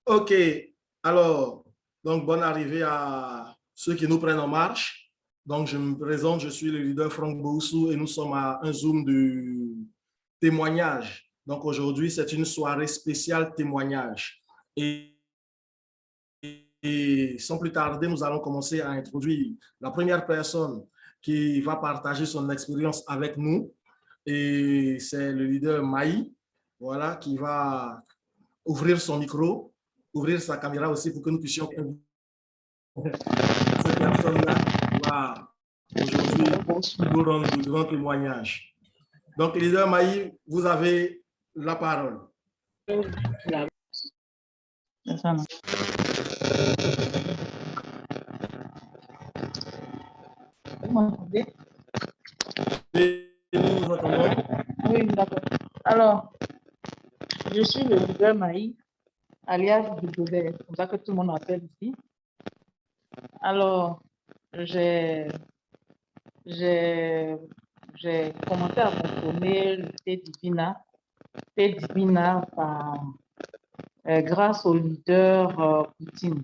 OK. Alors, donc, bonne arrivée à ceux qui nous prennent en marche. Donc, je me présente, je suis le leader Franck Boussou et nous sommes à un Zoom de témoignage. Donc, aujourd'hui, c'est une soirée spéciale témoignage. Et sans plus tarder, nous allons commencer à introduire la première personne qui va partager son expérience avec nous. Et c'est le leader Maï, voilà, qui va ouvrir son micro, ouvrir sa caméra aussi pour que nous puissions cette personne-là va aujourd'hui nous rendre de grands témoignages. Donc, leader Maï, vous avez la parole. Vous m'entendez? Et nous vous entendons. Oui, d'accord. Alors, je suis le leader Maï, alias W, c'est comme ça que tout le monde m'appelle ici. Alors, j'ai commencé à consommer le thé Divina grâce au leader Poutine.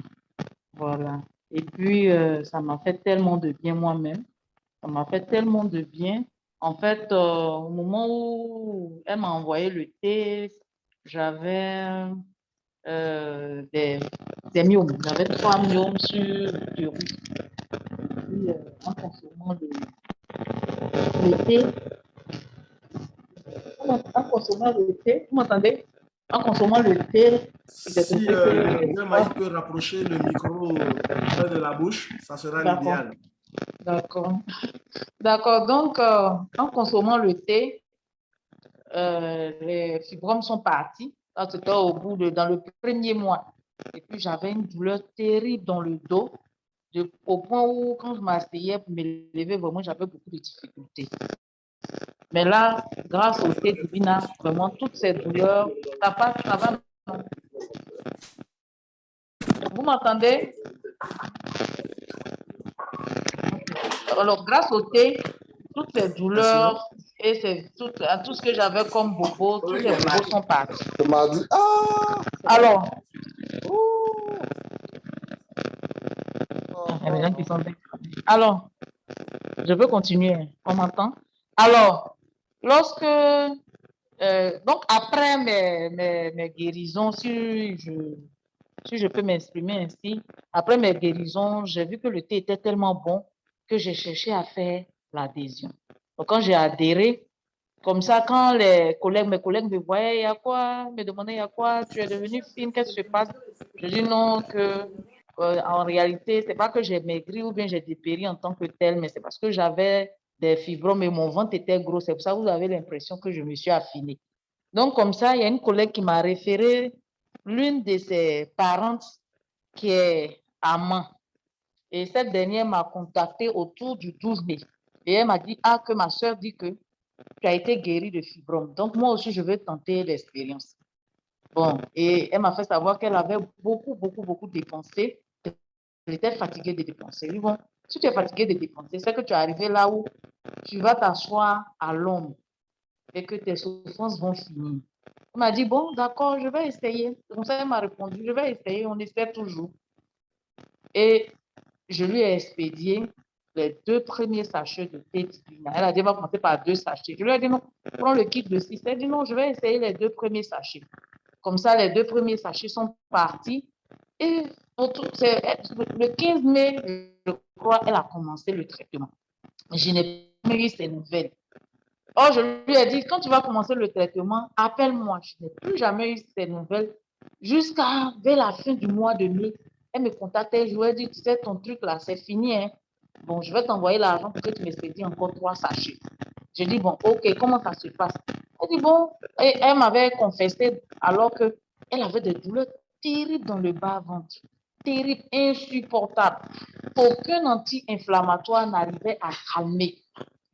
Voilà. Et puis, ça m'a fait tellement de bien moi-même. Ça m'a fait tellement de bien. En fait, au moment où elle m'a envoyé le thé, j'avais des myomes. J'avais 3 myomes sur le riz. Puis, en consommant le thé, vous m'entendez? En consommant le thé, j'ai Si trouvé le que... leader Maï peut rapprocher le micro près de la bouche, ça sera D'accord, l'idéal. d'accord. D'accord, donc en consommant le thé, les fibromes sont partis. C'était dans le premier mois. Et puis j'avais une douleur terrible dans le dos, au point où quand je m'asseyais pour me lever, vraiment j'avais beaucoup de difficultés. Mais là, grâce au thé Divina, vraiment toutes ces douleurs, ça passe, ça va. Vous m'entendez? Alors, grâce au thé, toutes ces douleurs et tout ce que j'avais comme bobo, tous les bobos sont partis. Alors, alors, je peux continuer. On m'entend? Alors, lorsque, donc après mes guérisons, si je peux m'exprimer ainsi, après mes guérisons, j'ai vu que le thé était tellement bon que j'ai cherché à faire l'adhésion. Donc, quand j'ai adhéré, comme ça, quand mes collègues me voyaient, il y a quoi? Me demandaient, il y a quoi? Tu es devenue fine, qu'est-ce qui se passe? Je dis non, que en réalité, c'est pas que j'ai maigri ou bien j'ai dépéri en tant que tel, mais c'est parce que j'avais des fibromes et mon ventre était gros. C'est pour ça que vous avez l'impression que je me suis affinée. Donc, comme ça, il y a une collègue qui m'a référé l'une de ses parentes qui est amant. Et cette dernière m'a contacté autour du 12 mai. Et elle m'a dit, que ma soeur dit que tu as été guérie de fibrome. Donc, moi aussi, je veux tenter l'expérience. Bon, et elle m'a fait savoir qu'elle avait beaucoup dépensé. Elle était fatiguée de dépenser. Je dis, bon, si tu es fatiguée de dépenser, c'est que tu es arrivé là où tu vas t'asseoir à l'ombre et que tes souffrances vont finir. Elle m'a dit, bon, d'accord, je vais essayer. Comme ça, elle m'a répondu, je vais essayer, on essaie toujours. Et je lui ai expédié les 2 premiers sachets de thé Divina. Elle a dit, on va commencer par 2 sachets. Je lui ai dit, non, prends le kit de 6. Elle a dit, non, je vais essayer les 2 premiers sachets. Comme ça, les 2 premiers sachets sont partis. Et le 15 mai, je crois, elle a commencé le traitement. Je n'ai pas eu ses nouvelles. Or, je lui ai dit, quand tu vas commencer le traitement, appelle-moi. Je n'ai plus jamais eu ses nouvelles jusqu'à vers la fin du mois de mai. Elle me contactait, je lui ai dit, tu sais, ton truc là, c'est fini. Hein? Bon, je vais t'envoyer l'argent pour que tu m'expédies encore 3 sachets. J'ai dit, bon, ok, comment ça se passe? Elle dit, bon, et elle m'avait confessé alors qu'elle avait des douleurs terribles dans le bas-ventre. Terribles, insupportables. Aucun anti-inflammatoire n'arrivait à calmer.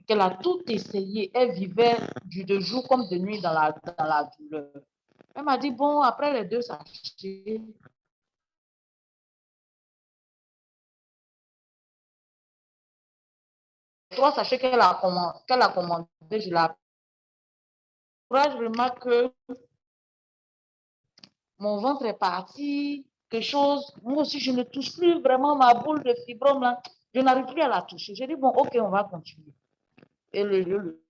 Qu'elle a tout essayé. Elle vivait de jour comme de nuit dans la douleur. Elle m'a dit, bon, après les 2 sachets, 3 sachets qu'elle a commandé, je remarque que mon ventre est parti, quelque chose. Moi aussi, je ne touche plus vraiment ma boule de fibrome là. Je n'arrive plus à la toucher. J'ai dit, bon, ok, on va continuer. Et le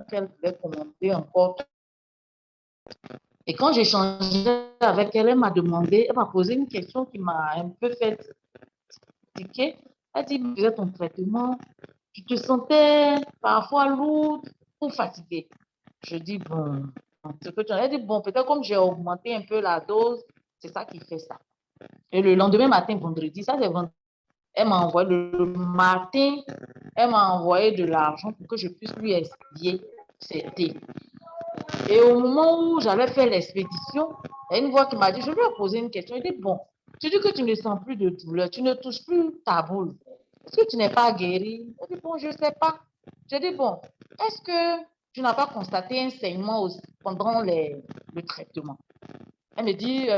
qu'elle voulait commander encore. Et quand j'ai changé avec elle, elle m'a demandé, elle m'a posé une question qui m'a un peu fait tiquer. Elle dit, tu faisais ton traitement, tu te sentais parfois lourde ou fatiguée. Je dis, bon, elle dit, bon, peut-être comme j'ai augmenté un peu la dose, c'est ça qui fait ça. Et le lendemain matin, vendredi, ça c'est vendredi, elle m'a envoyé le matin, elle m'a envoyé de l'argent pour que je puisse lui expédier ses thés. Et au moment où j'allais faire l'expédition, il y a une voix qui m'a dit, je lui ai posé une question. Il dit, bon, tu dis que tu ne sens plus de douleur, tu ne touches plus ta boule. Est-ce que tu n'es pas guéri? Il dit, bon, je ne sais pas. J'ai dit, bon, est-ce que tu n'as pas constaté un saignement aussi pendant le traitement? Elle me dit,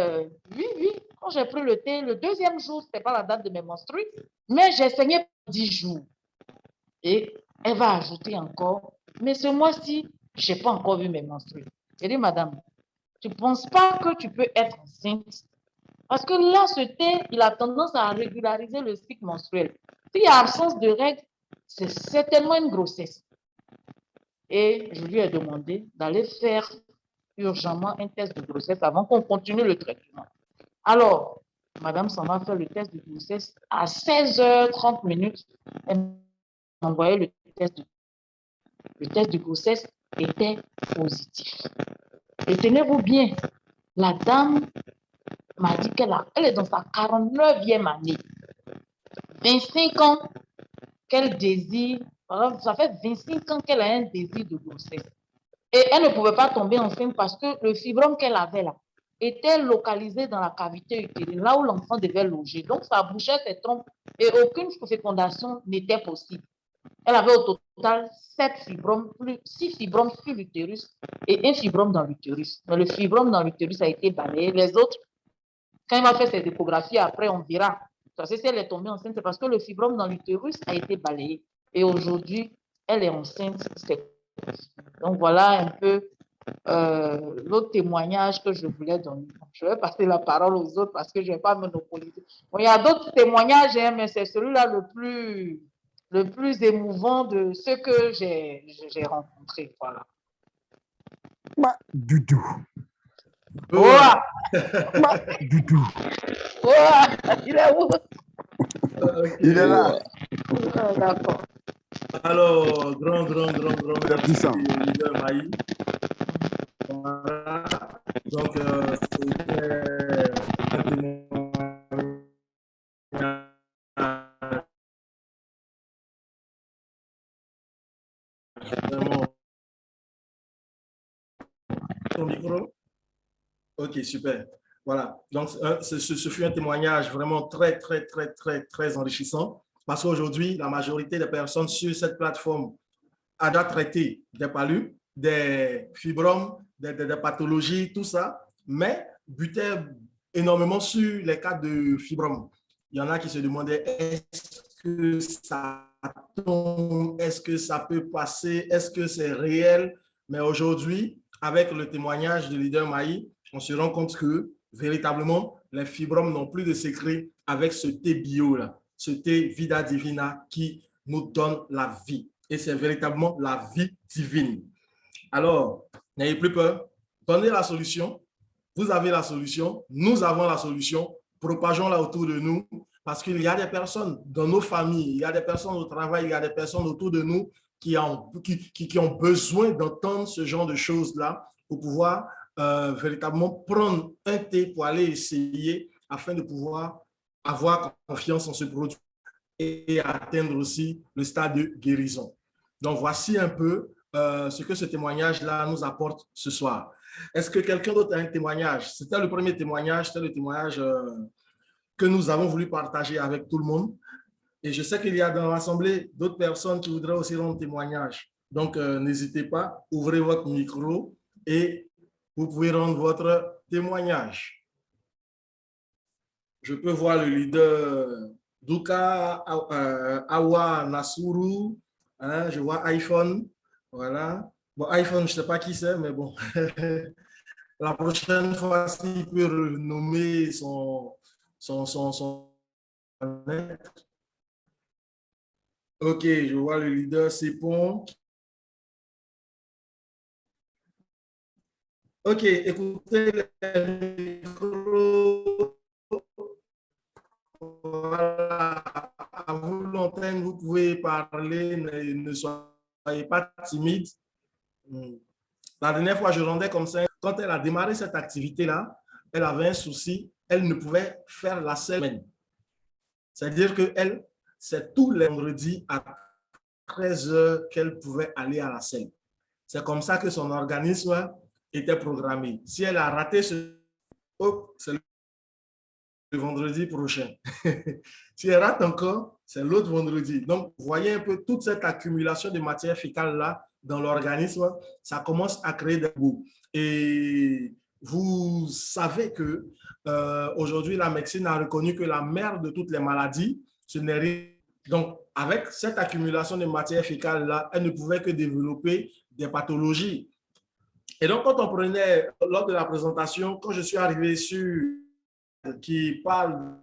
oui, oui. Quand j'ai pris le thé, le deuxième jour, ce n'était pas la date de mes menstrues, mais j'ai saigné pour 10 jours. Et elle va ajouter encore, mais ce mois-ci, je n'ai pas encore vu mes menstrues. J'ai dit, madame, tu ne penses pas que tu peux être enceinte? Parce que là, ce thé, il a tendance à régulariser le cycle menstruel. S'il y a absence de règles, c'est certainement une grossesse. Et je lui ai demandé d'aller faire urgemment un test de grossesse avant qu'on continue le traitement. Alors, madame s'en va faire le test de grossesse à 16h30. Elle m'a envoyé le test de grossesse était positif. Et tenez-vous bien, la dame m'a dit qu'elle est dans sa 49e année. 25 ans qu'elle désire, ça fait 25 ans qu'elle a un désir de grossesse. Et elle ne pouvait pas tomber enceinte parce que le fibrome qu'elle avait là était localisé dans la cavité utérine, là où l'enfant devait loger. Donc, ça bouchait ses trompes et aucune fécondation n'était possible. Elle avait au total 6 fibromes sur l'utérus et un fibrome dans l'utérus. Mais le fibrome dans l'utérus a été balayé. Les autres, quand il m'a fait ses échographies, après, on verra. Parce que si elle est tombée enceinte, c'est parce que le fibrome dans l'utérus a été balayé. Et aujourd'hui, elle est enceinte. Donc, voilà un peu l'autre témoignage que je voulais donner. Je vais passer la parole aux autres parce que je ne vais pas monopoliser. Bon, il y a d'autres témoignages, hein, mais c'est celui-là le plus émouvant de ceux que j'ai rencontrés. Voilà. Doudou. Ouah! Doudou. Ouah! Il est où? Il est là. D'accord. Alors, grand merci, leader Maï. Voilà. Donc, c'était un témoignage vraiment. Ton micro? Ok, super. Voilà. Donc, ce fut un témoignage vraiment très enrichissant parce qu'aujourd'hui, la majorité des personnes sur cette plateforme a déjà traité des palus, des fibromes, des pathologies, tout ça, mais butait énormément sur les cas de fibromes. Il y en a qui se demandaient est-ce que ça tombe, est-ce que ça peut passer, est-ce que c'est réel? Mais aujourd'hui, avec le témoignage de leader Maï, on se rend compte que véritablement, les fibromes n'ont plus de secret avec ce thé bio-là, ce thé Vida Divina qui nous donne la vie. Et c'est véritablement la vie divine. Alors, n'ayez plus peur, donnez la solution, vous avez la solution, nous avons la solution, propageons-la autour de nous, parce qu'il y a des personnes dans nos familles, il y a des personnes au travail, il y a des personnes autour de nous qui ont besoin d'entendre ce genre de choses-là pour pouvoir véritablement prendre un thé pour aller essayer afin de pouvoir avoir confiance en ce produit et atteindre aussi le stade de guérison. Donc, voici un peu ce que ce témoignage-là nous apporte ce soir. Est-ce que quelqu'un d'autre a un témoignage? C'était le premier témoignage, c'était le témoignage que nous avons voulu partager avec tout le monde. Et je sais qu'il y a dans l'Assemblée d'autres personnes qui voudraient aussi rendre témoignage. Donc, n'hésitez pas, ouvrez votre micro et vous pouvez rendre votre témoignage. Je peux voir le leader Duka Awa Nasuru. Hein, je vois iPhone. Voilà. Bon, iPhone, je ne sais pas qui c'est, mais bon. la prochaine fois, s'il peut renommer son... Ok, je vois le leader, c'est bon. Ok, écoutez les micros. Voilà. À vous l'antenne, vous pouvez parler, ne soyez pas timide. La dernière fois, je rendais comme ça. Quand elle a démarré cette activité-là, elle avait un souci. Elle ne pouvait faire la semaine. C'est-à-dire qu'elle, c'est tous les vendredis à 13 heures qu'elle pouvait aller à la scène. C'est comme ça que son organisme était programmé. Si elle a raté ce... Oh, c'est le vendredi prochain. Si elle rate encore, c'est l'autre vendredi. Donc, vous voyez un peu toute cette accumulation de matière fécale-là dans l'organisme, ça commence à créer des bouts. Et vous savez que aujourd'hui, la médecine a reconnu que la mère de toutes les maladies, ce n'est rien. Donc, avec cette accumulation de matière fécale-là, elle ne pouvait que développer des pathologies. Et donc, quand on prenait, lors de la présentation, quand je suis arrivé sur qui parle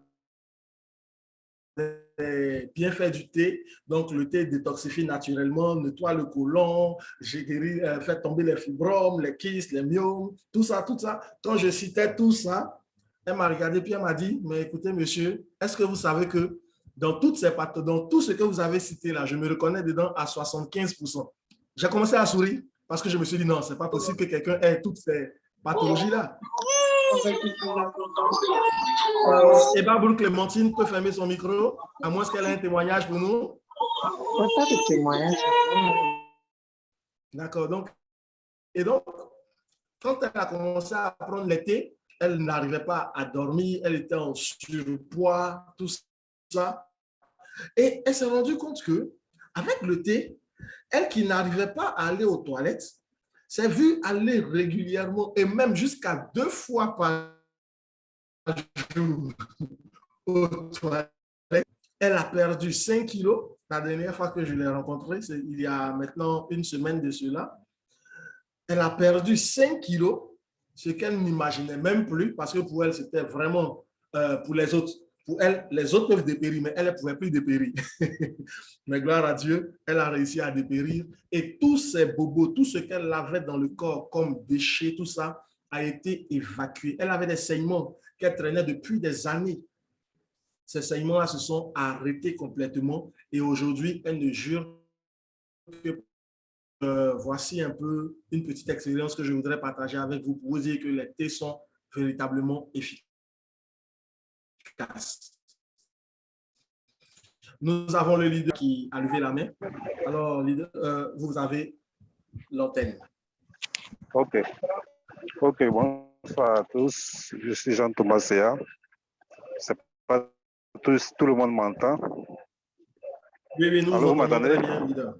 des bienfaits du thé. Donc, le thé détoxifie naturellement, nettoie le côlon, fait tomber les fibromes, les kystes, les myomes, tout ça, tout ça. Quand je citais tout ça, elle m'a regardé puis elle m'a dit, mais écoutez, monsieur, est-ce que vous savez que dans toutes ces dans tout ce que vous avez cité là, je me reconnais dedans à 75%. J'ai commencé à sourire parce que je me suis dit, non, c'est pas possible que quelqu'un ait toutes ces pathologies-là. Eba Clémentine peut fermer son micro, à moins qu'elle ait un témoignage pour nous. Pas de témoignage. D'accord. Donc, quand elle a commencé à prendre le thé, elle n'arrivait pas à dormir, elle était en surpoids, tout ça. Et elle s'est rendue compte que, avec le thé, elle qui n'arrivait pas à aller aux toilettes, s'est vue aller régulièrement et même jusqu'à 2 fois par jour aux toilettes. Elle a perdu 5 kilos. La dernière fois que je l'ai rencontrée, c'est il y a maintenant une semaine de cela. Elle a perdu 5 kilos, ce qu'elle n'imaginait même plus, parce que pour elle, c'était vraiment pour les autres. Pour elle, les autres peuvent dépérir, mais elle ne pouvait plus dépérir. Mais gloire à Dieu, elle a réussi à dépérir. Et tous ces bobos, tout ce qu'elle avait dans le corps comme déchets, tout ça, a été évacué. Elle avait des saignements qu'elle traînait depuis des années. Ces saignements-là se sont arrêtés complètement et aujourd'hui, elle ne jure que voici un peu une petite expérience que je voudrais partager avec vous pour vous dire que les thés sont véritablement efficaces. Nous avons le leader qui a levé la main. Alors, leader, vous avez l'antenne. Ok. Ok, bonsoir à tous. Je suis Jean-Thomas Séa. C'est pas tout le monde m'entend. Oui, nous Alors, vous entendons très bien, leader.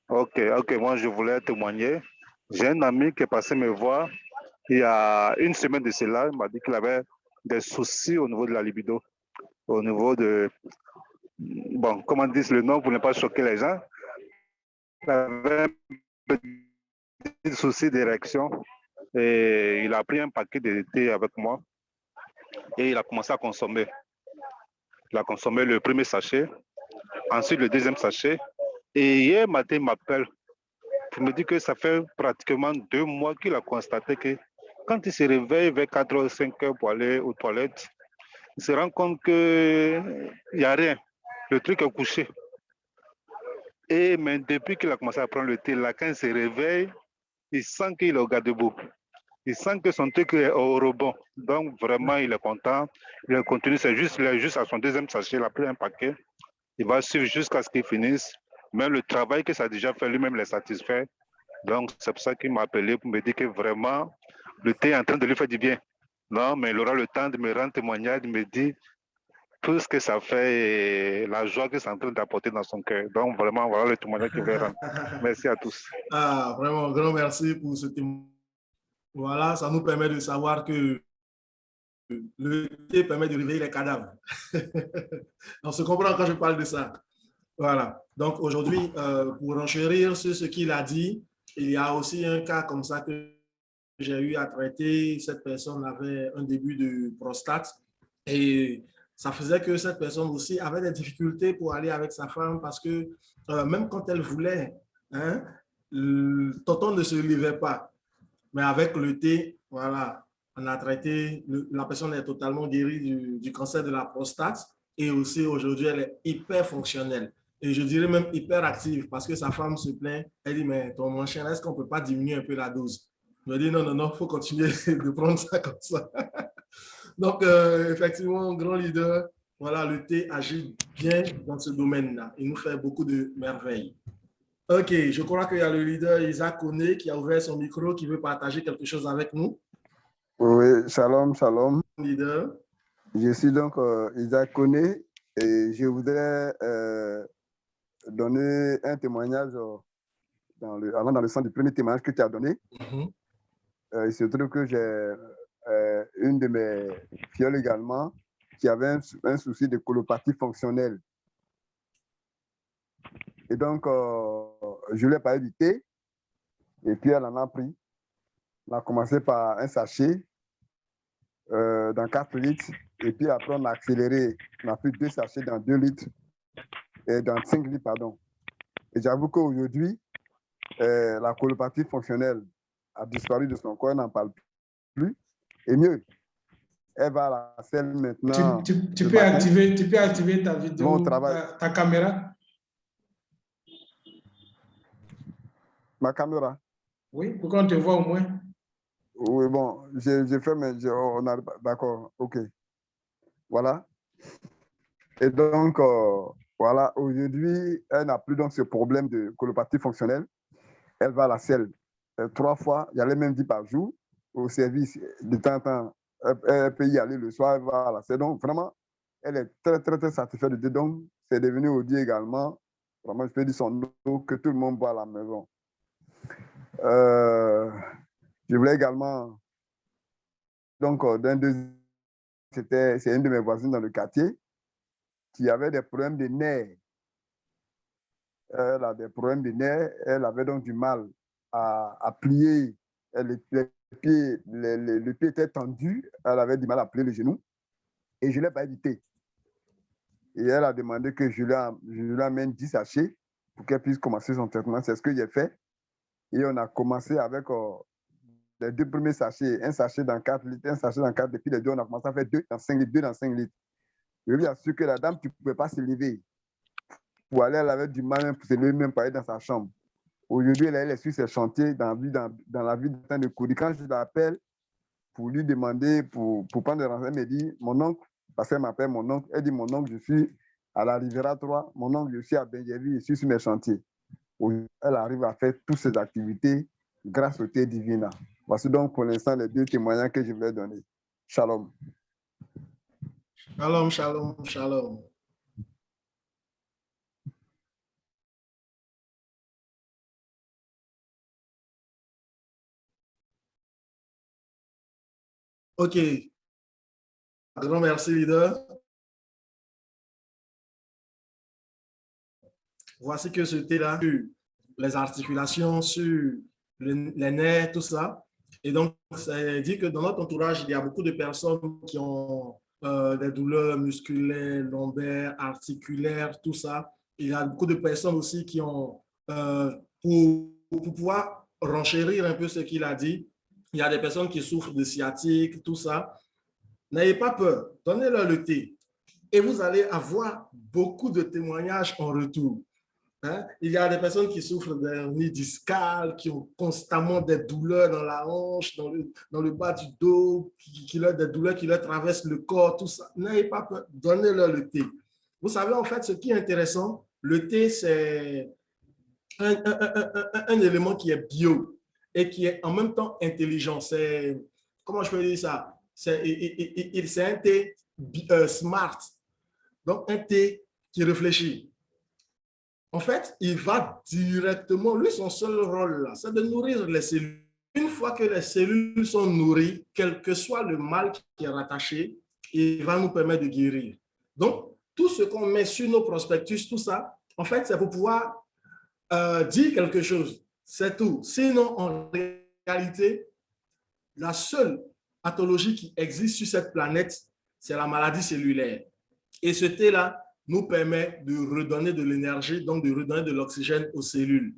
Ok, moi je voulais témoigner. J'ai un ami qui est passé me voir il y a une semaine de cela. Il m'a dit qu'il avait des soucis au niveau de la libido, au niveau de, bon, comment dire le nom pour ne pas choquer les gens. Il avait un petit souci d'érection et il a pris un paquet de thé avec moi et il a commencé à consommer. Il a consommé le premier sachet, ensuite le deuxième sachet. Et hier matin, il m'appelle pour me dire que ça fait pratiquement 2 mois qu'il a constaté que quand il se réveille vers 4 ou 5 heures pour aller aux toilettes, il se rend compte qu'il n'y a rien. Le truc est couché. Et mais depuis qu'il a commencé à prendre le thé, là, quand il se réveille, il sent qu'il est au garde-boue. Il sent que son truc est au rebond. Donc vraiment, il est content. Il continue, il est juste à son deuxième sachet, il a pris un paquet. Il va suivre jusqu'à ce qu'il finisse. Mais le travail que ça a déjà fait, lui-même les satisfait. Donc, c'est pour ça qu'il m'a appelé pour me dire que vraiment, le thé est en train de lui faire du bien. Non, mais il aura le temps de me rendre témoignage, de me dire tout ce que ça fait et la joie que c'est en train d'apporter dans son cœur. Donc, vraiment, voilà le témoignage qu'il va rendre. Merci à tous. Ah, vraiment, un grand merci pour ce témoignage. Voilà, ça nous permet de savoir que le thé permet de réveiller les cadavres. On se comprend quand je parle de ça. Voilà. Donc aujourd'hui, pour enchérir sur ce qu'il a dit, il y a aussi un cas comme ça que j'ai eu à traiter, cette personne avait un début de prostate et ça faisait que cette personne aussi avait des difficultés pour aller avec sa femme parce que même quand elle voulait, hein, le tonton ne se levait pas. Mais avec le thé, voilà, on a traité, la personne est totalement guérie du cancer de la prostate et aussi aujourd'hui, elle est hyper fonctionnelle. Et je dirais même hyper active parce que sa femme se plaint. Elle dit, mais mon chien, est-ce qu'on ne peut pas diminuer un peu la dose? Je dis, non, non, non, il faut continuer de prendre ça comme ça. Donc, effectivement, un grand leader, voilà, le thé agit bien dans ce domaine-là. Il nous fait beaucoup de merveilles. Ok, je crois qu'il y a le leader Isaac Koné qui a ouvert son micro, qui veut partager quelque chose avec nous. Oui, shalom, shalom. Leader. Je suis donc Isaac Koné et je voudrais donner un témoignage dans le sens du premier témoignage que tu as donné. Il se trouve que j'ai une de mes filles également qui avait un souci de colopathie fonctionnelle. Et donc, je lui ai parlé du thé et puis elle en a pris. On a commencé par un sachet dans 4 litres et puis après on a accéléré. On a pris 2 sachets dans 2 litres et dans 5 litres, pardon. Et j'avoue qu'aujourd'hui, la colopathie fonctionnelle a disparu de son corps, elle n'en parle plus. Et mieux, elle va à la selle maintenant. Tu peux activer ta vidéo, ta caméra. Ma caméra? Oui, pour qu'on te voit au moins. Oui, bon, j'ai fait, mais on a, d'accord, ok. Voilà. Et donc, voilà, aujourd'hui, elle n'a plus donc ce problème de colopathie fonctionnelle. Elle va à la selle 3 fois, il y a les mêmes 10 par jour au service. De temps en temps, elle peut y aller le soir, elle va à la selle. Donc, vraiment, elle est très, très, très satisfaite de ça. Donc, c'est devenu aujourd'hui également, vraiment, je peux dire son eau que tout le monde boit à la maison. Je voulais également, donc, c'est une de mes voisines dans le quartier qui avait des problèmes de nerfs. Elle a des problèmes de nerfs, elle avait donc du mal à plier le pied était tendu, elle avait du mal à plier le genou et je ne l'ai pas évité. Et elle a demandé que je lui amène 10 sachets pour qu'elle puisse commencer son traitement. C'est ce que j'ai fait. Et on a commencé avec les 2 premiers sachets, un sachet dans 4 litres, un sachet dans 4 litres, puis les 2, on a commencé à faire 2 dans 5 litres, 2 dans 5 litres. Je lui assure que la dame, tu ne pouvais pas se lever. Pour aller, elle avait du mal même pour se lever, même pas aller dans sa chambre. Aujourd'hui, elle est sur ses chantiers dans la ville de Koudi. Quand je l'appelle pour lui demander, pour prendre des renseignements, elle me dit, mon oncle, parce qu'elle m'appelle mon oncle, elle dit, mon oncle, je suis à la Riviera 3, mon oncle, je suis à Benjevi, je suis sur mes chantiers. Elle arrive à faire toutes ces activités grâce au thé Divina. Voici donc pour l'instant les 2 témoignages que je voulais donner. Shalom. Shalom, shalom, shalom. OK. Grand merci, leader. Voici que ce thé-là, sur les articulations, sur les nerfs, tout ça. Et donc, ça dit que dans notre entourage, il y a beaucoup de personnes qui ont des douleurs musculaires, lombaires, articulaires, tout ça. Il y a beaucoup de personnes aussi qui ont, pour pouvoir renchérir un peu ce qu'il a dit, il y a des personnes qui souffrent de sciatique, tout ça. N'ayez pas peur, donnez-leur le thé et vous allez avoir beaucoup de témoignages en retour. Hein? Il y a des personnes qui souffrent d'hernie discale, qui ont constamment des douleurs dans la hanche, dans le bas du dos, des douleurs qui leur traversent le corps, tout ça. N'ayez pas peur, donnez-leur le thé. Vous savez, en fait, ce qui est intéressant, le thé, c'est un élément qui est bio et qui est en même temps intelligent. C'est, comment je peux dire ça? C'est un thé smart, donc un thé qui réfléchit. En fait, il va directement, lui, son seul rôle, là, c'est de nourrir les cellules. Une fois que les cellules sont nourries, quel que soit le mal qui est rattaché, il va nous permettre de guérir. Donc, tout ce qu'on met sur nos prospectus, tout ça, en fait, c'est pour pouvoir dire quelque chose. C'est tout. Sinon, en réalité, la seule pathologie qui existe sur cette planète, c'est la maladie cellulaire. Et ce thé-là nous permet de redonner de l'énergie, donc de redonner de l'oxygène aux cellules.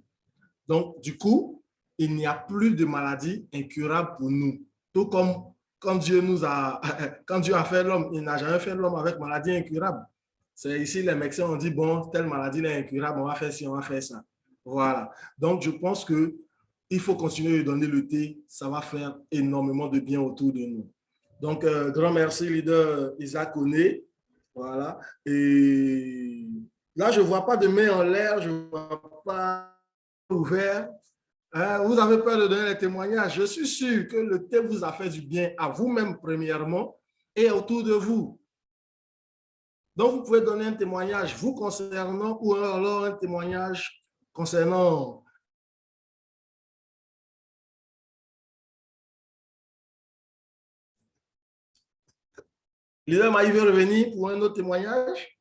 Donc, du coup, il n'y a plus de maladie incurable pour nous. Tout comme quand Dieu a fait l'homme, il n'a jamais fait l'homme avec maladie incurable. C'est ici, les médecins ont dit, bon, telle maladie est incurable, on va faire ci, on va faire ça. Voilà. Donc, je pense qu'il faut continuer de donner le thé. Ça va faire énormément de bien autour de nous. Donc, grand merci, leader Isaac Koné. Voilà. Et là, je ne vois pas de main en l'air, je ne vois pas ouvert. Vous avez peur de donner les témoignages. Je suis sûr que le thé vous a fait du bien à vous-même, premièrement, et autour de vous. Donc, vous pouvez donner un témoignage vous concernant ou alors un témoignage concernant Leader Maï veut revenir pour un autre témoignage.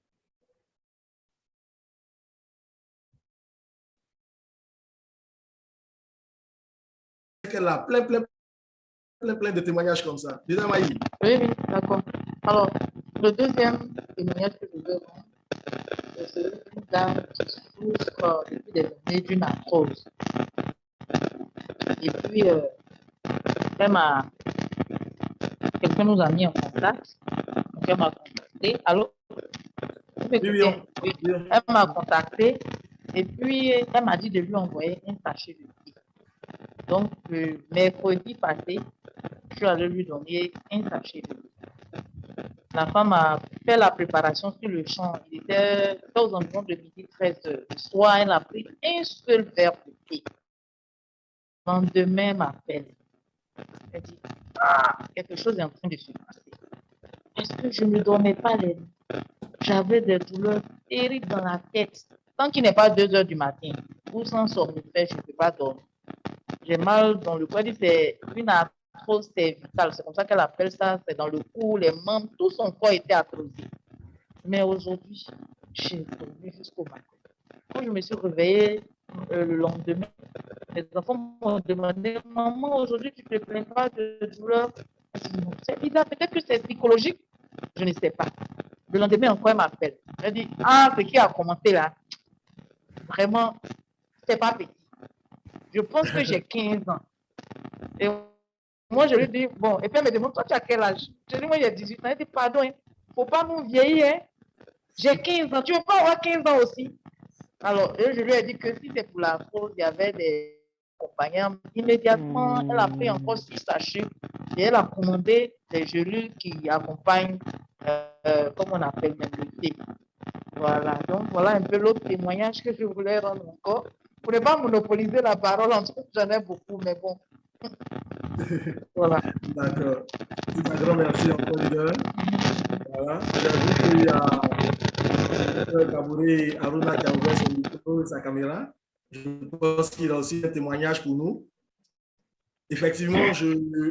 Elle a plein de témoignages comme ça. Leader Maï. Oui, oui, d'accord. Alors, le deuxième témoignage que je veux rendre, c'est une dame qui souffre depuis des années d'une arthrose. Et puis, quelqu'un nous a mis en contact. Donc, elle m'a contacté. Allô? Oui, elle m'a contacté et puis elle m'a dit de lui envoyer un sachet de thé. Donc, mercredi passé, je suis allée lui donner un sachet de thé. La femme a fait la préparation sur le champ. Il était aux environs de midi 13 heures. Le soir, elle a pris un seul verre de thé. Le lendemain, elle m'appelle. Elle dit, quelque chose est en train de se passer. Est-ce que je ne dormais pas les nuits? J'avais des douleurs terribles dans la tête. Tant qu'il n'est pas 2 heures du matin, ou sans somnifère, je ne peux pas dormir. J'ai mal dans le corps. C'est une arthrose cervicale. C'est comme ça qu'elle appelle ça. C'est dans le cou, les membres, tout son corps était arthrosé. Mais aujourd'hui, j'ai dormi jusqu'au matin. Quand je me suis réveillée le lendemain, les enfants m'ont demandé, maman, aujourd'hui, tu ne te plains pas de douleur? C'est bizarre, peut-être que c'est psychologique. Je ne sais pas. Le lendemain, encore, elle m'appelle. Elle dit, ce qui a commencé là, vraiment, c'est pas petit. Je pense que j'ai 15 ans. Et moi, je lui dis, bon, et puis elle me demande, toi, tu as quel âge? Je dis, moi, j'ai 18 ans. Elle dit, pardon, il ne faut pas nous vieillir. Hein? J'ai 15 ans. Tu veux pas avoir 15 ans aussi? Alors, je lui ai dit que si c'est pour la cause, il y avait des compagnons. Immédiatement, elle a pris encore 6 sachets et elle a commandé des gelules qui accompagnent, comme on appelle même le thé. Voilà, donc voilà un peu l'autre témoignage que je voulais rendre encore. Pour ne pas monopoliser la parole, en tout cas, j'en ai beaucoup, mais bon. Voilà. D'accord. Un grand merci encore, leader. Voilà. J'ai vu qu'il y a Kabouré Aruna qui a ouvert son micro et sa caméra. Je pense qu'il a aussi un témoignage pour nous. Effectivement,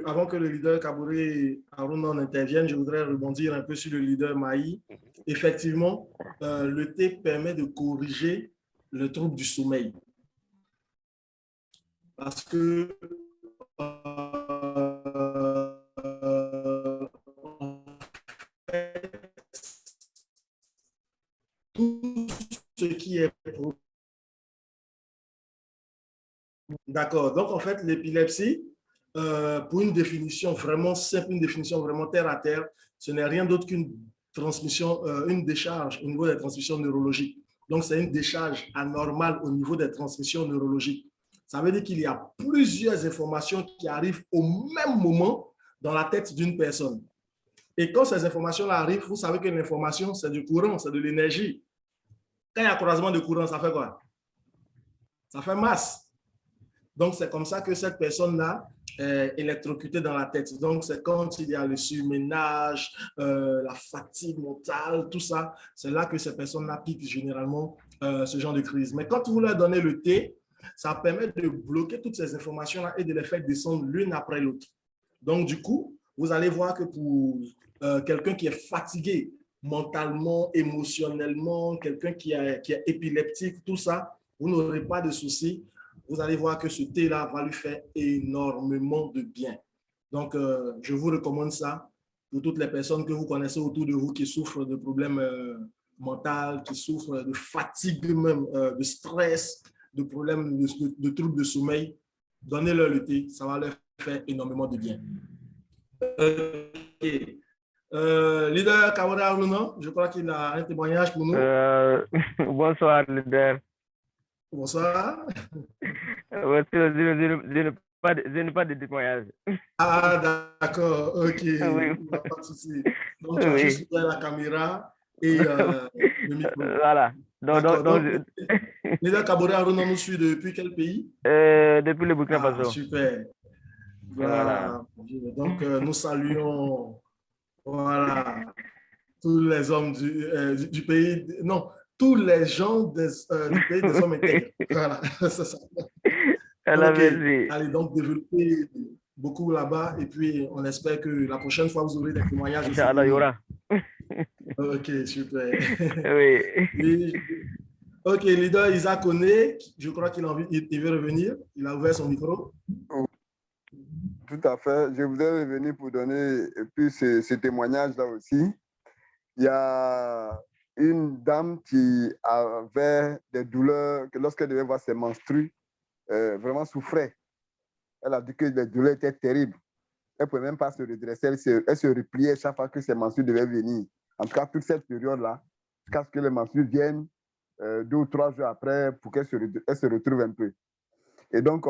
avant que le leader Kabouré Aruna n'intervienne, je voudrais rebondir un peu sur le leader Maï. Effectivement, le thé permet de corriger le trouble du sommeil. Parce que tout ce qui est... D'accord. Donc, en fait, l'épilepsie, pour une définition vraiment simple, une définition vraiment terre à terre, ce n'est rien d'autre qu'une transmission, une décharge au niveau des transmissions neurologiques. Donc, c'est une décharge anormale au niveau des transmissions neurologiques. Ça veut dire qu'il y a plusieurs informations qui arrivent au même moment dans la tête d'une personne. Et quand ces informations-là arrivent, vous savez que l'information, c'est du courant, c'est de l'énergie. Quand il y a croisement de courant, ça fait quoi? Ça fait masse. Donc, c'est comme ça que cette personne-là est électrocutée dans la tête. Donc, c'est quand il y a le surménage, la fatigue mentale, tout ça. C'est là que ces personnes-là piquent généralement ce genre de crise. Mais quand vous leur donnez le thé, ça permet de bloquer toutes ces informations-là et de les faire descendre l'une après l'autre. Donc, du coup, vous allez voir que pour quelqu'un qui est fatigué mentalement, émotionnellement, quelqu'un qui est épileptique, tout ça, vous n'aurez pas de soucis. Vous allez voir que ce thé-là va lui faire énormément de bien. Donc, je vous recommande ça pour toutes les personnes que vous connaissez autour de vous qui souffrent de problèmes mentaux, qui souffrent de fatigue même, de stress, de problèmes de troubles de sommeil. Donnez-leur le thé, ça va leur faire énormément de bien. Okay. Leader Kawada Aruno, je crois qu'il a un témoignage pour nous. Bonsoir, leader. Bonsoir. Je n'ai pas de témoignage. Ah, d'accord, ok. Oui. Pas de souci. Donc, tu as juste ouvert la caméra et le micro. Voilà. Donc, Leader Kawada Aruno nous suit depuis quel pays? Depuis le Burkina Faso. Super. Voilà. Donc, nous saluons voilà, tous les hommes du pays, non, tous les gens du pays des hommes intègres. Voilà, c'est ça. Okay. Allez, donc développer beaucoup là-bas et puis on espère que la prochaine fois vous aurez des témoignages. Inch'Allah, il y aura. Ok, super. Oui. Ok, leader Isaac Oné, je crois qu'il veut revenir. Il a ouvert son micro. Tout à fait. Je voudrais revenir pour donner plus ce témoignage-là aussi. Il y a une dame qui avait des douleurs, que lorsqu'elle devait voir ses menstrues, vraiment souffrait. Elle a dit que les douleurs étaient terribles. Elle ne pouvait même pas se redresser. Elle se repliait chaque fois que ses menstrues devaient venir. En tout cas, toute cette période-là, jusqu'à ce que les menstrues viennent 2 ou 3 jours après pour qu'elle se retrouve un peu. Et donc,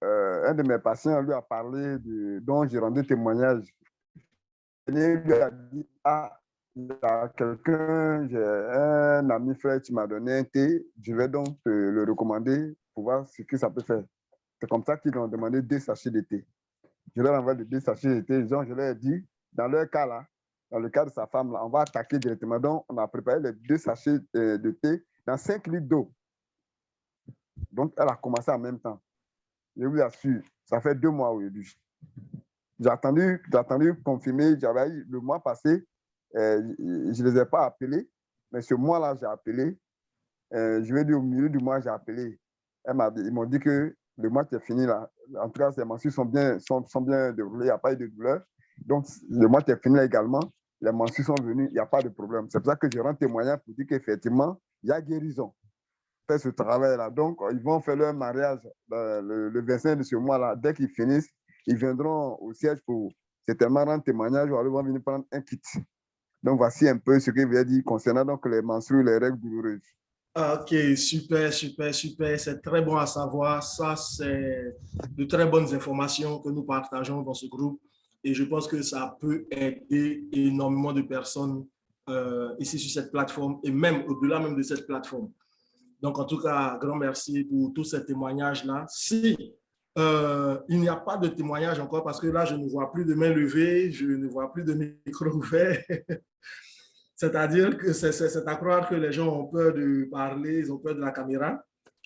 un de mes patients lui a parlé dont j'ai rendu témoignage. Il lui a dit, il y a quelqu'un, j'ai un ami frère qui m'a donné un thé, je vais donc te le recommander pour voir ce que ça peut faire. C'est comme ça qu'ils ont demandé 2 sachets de thé. Je leur envoie 2 sachets de thé. Je leur ai dit, dans leur cas là, dans le cas de sa femme là, on va attaquer directement. Donc, on a préparé les 2 sachets de thé dans 5 litres d'eau. Donc, elle a commencé en même temps. Je vous assure, ça fait 2 mois aujourd'hui. J'ai attendu confirmer. Le mois passé, je ne les ai pas appelés, mais ce mois-là, j'ai appelé. Je vais dire au milieu du mois, j'ai appelé. Ils m'ont dit que le mois qui est fini, là, en tout cas, ces menstrues sont bien déroulées, il n'y a pas eu de douleur. Donc, le mois qui est fini là, également, les menstrues sont venues, il n'y a pas de problème. C'est pour ça que je rends témoignage pour dire qu'effectivement, il y a guérison. Fait ce travail-là. Donc, ils vont faire leur mariage le 25 de ce mois-là. Dès qu'ils finissent, ils viendront au siège pour certainement rendre témoignage ou alors ils vont venir prendre un kit. Donc, voici un peu ce que je vais dire concernant donc, les menstrues, les règles douloureuses. Ok, super. C'est très bon à savoir. Ça, c'est de très bonnes informations que nous partageons dans ce groupe. Et je pense que ça peut aider énormément de personnes ici sur cette plateforme et même au-delà même de cette plateforme. Donc, en tout cas, grand merci pour tous ces témoignages-là. Si il n'y a pas de témoignage encore, parce que là, je ne vois plus de main levée, je ne vois plus de micro ouvert. C'est-à-dire que c'est à croire que les gens ont peur de parler, ils ont peur de la caméra.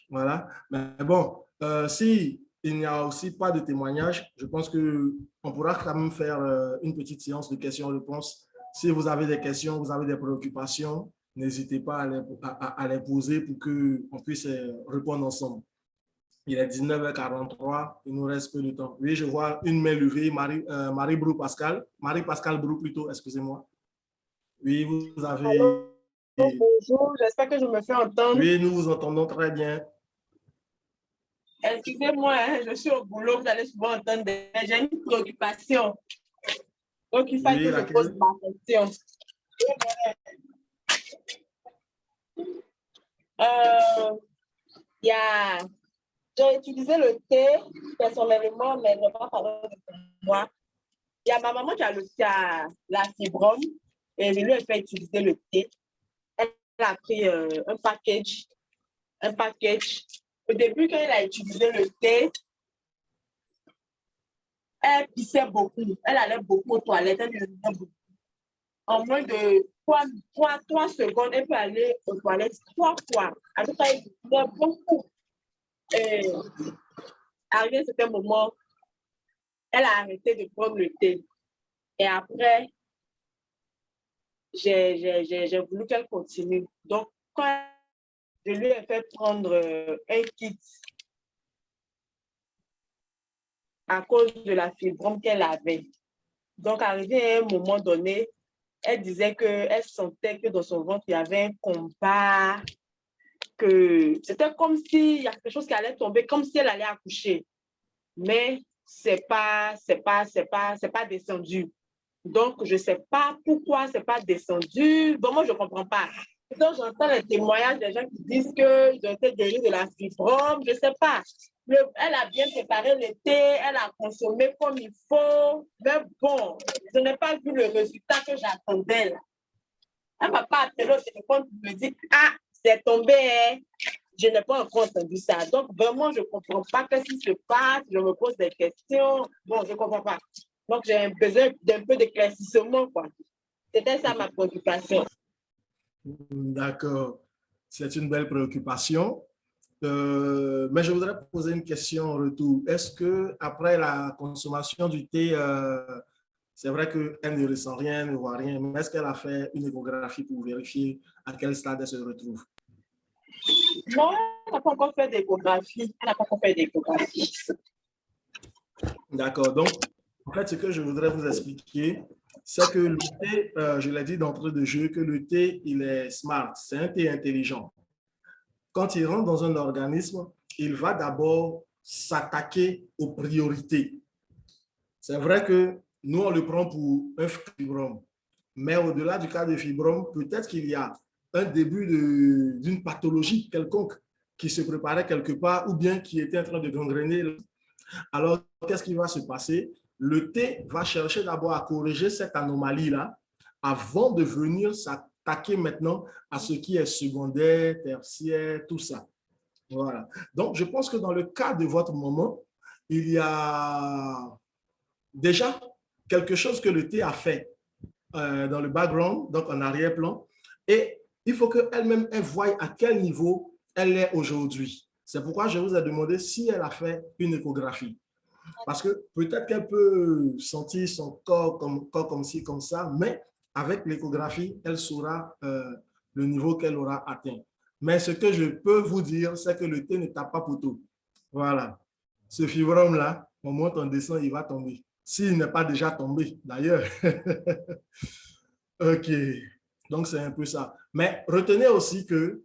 Voilà. Mais bon, si il n'y a aussi pas de témoignage, je pense qu'on pourra quand même faire une petite séance de questions-réponses. Si vous avez des questions, vous avez des préoccupations, n'hésitez pas à les poser pour qu'on puisse répondre ensemble. Il est 19h43, il nous reste peu de temps. Oui, je vois une main levée, Marie Brou Pascal. Marie-Pascal Brou plutôt, excusez-moi. Oui, vous avez... Allô, bonjour, j'espère que je me fais entendre. Oui, nous vous entendons très bien. Excusez-moi, hein, je suis au boulot, vous allez souvent entendre, j'ai une préoccupation. Donc, il faut que je pose ma question. J'ai utilisé le thé personnellement, mais je ne vais pas parler de moi. Il y a ma maman qui a la fibrome et je lui ai fait utiliser le thé. Elle a pris un package. Au début, quand elle a utilisé le thé, elle pissait beaucoup. Elle allait beaucoup aux toilettes. Elle urinait beaucoup. En moins de 3 secondes, elle peut aller aux toilettes 3 fois. En tout cas, elle urinait beaucoup. Arrivé à un certain moment, elle a arrêté de prendre le thé. Et après, j'ai voulu qu'elle continue. Donc, quand je lui ai fait prendre un kit, à cause de la fibrome qu'elle avait. Donc, arrivé à un moment donné, elle disait qu'elle sentait que dans son ventre, il y avait un combat, que c'était comme s'il y a quelque chose qui allait tomber, comme si elle allait accoucher. Mais c'est pas descendu. Donc, je ne sais pas pourquoi ce n'est pas descendu. Bon, moi, je ne comprends pas. Donc, j'entends les témoignages des gens qui disent qu'ils ont été guéris de la fibrome. Je ne sais pas. Elle a bien préparé le thé, elle a consommé comme il faut. Mais bon, je n'ai pas vu le résultat que j'attendais là. Elle ne m'a pas appelé au téléphone pour me dire « Ah, c'est tombé, hein. » Je n'ai pas encore entendu ça. Donc, vraiment, je ne comprends pas ce qui se passe. Je me pose des questions. Bon, je ne comprends pas. Donc, j'ai besoin d'un peu d'éclaircissement, quoi. C'était ça ma préoccupation. D'accord. C'est une belle préoccupation. Mais je voudrais poser une question en retour. Est-ce que après la consommation du thé, c'est vrai qu'elle ne ressent rien, ne voit rien, mais est-ce qu'elle a fait une échographie pour vérifier à quel stade elle se retrouve? Non, elle n'a pas encore fait d'échographie. Elle n'a pas encore fait d'échographie. D'accord. Donc, en fait, ce que je voudrais vous expliquer, c'est que le thé, je l'ai dit d'entrée de jeu, que le thé, il est smart, c'est un thé intelligent. Quand il rentre dans un organisme, il va d'abord s'attaquer aux priorités. C'est vrai que nous, on le prend pour un fibrome, mais au-delà du cas de fibrome, peut-être qu'il y a un début d'une pathologie quelconque qui se préparait quelque part ou bien qui était en train de gangréner. Alors, qu'est-ce qui va se passer? Le thé va chercher d'abord à corriger cette anomalie-là avant de venir s'attaquer maintenant à ce qui est secondaire, tertiaire, tout ça. Voilà. Donc, je pense que dans le cas de votre maman, il y a déjà quelque chose que le thé a fait dans le background, donc en arrière-plan, et il faut qu'elle-même voie à quel niveau elle est aujourd'hui. C'est pourquoi je vous ai demandé si elle a fait une échographie. Parce que peut-être qu'elle peut sentir son corps comme ci, comme ça, mais avec l'échographie, elle saura le niveau qu'elle aura atteint. Mais ce que je peux vous dire, c'est que le thé ne tape pas pour tout. Voilà. Ce fibrome-là, on monte, on descend, il va tomber. S'il n'est pas déjà tombé, d'ailleurs. OK. Donc, c'est un peu ça. Mais retenez aussi que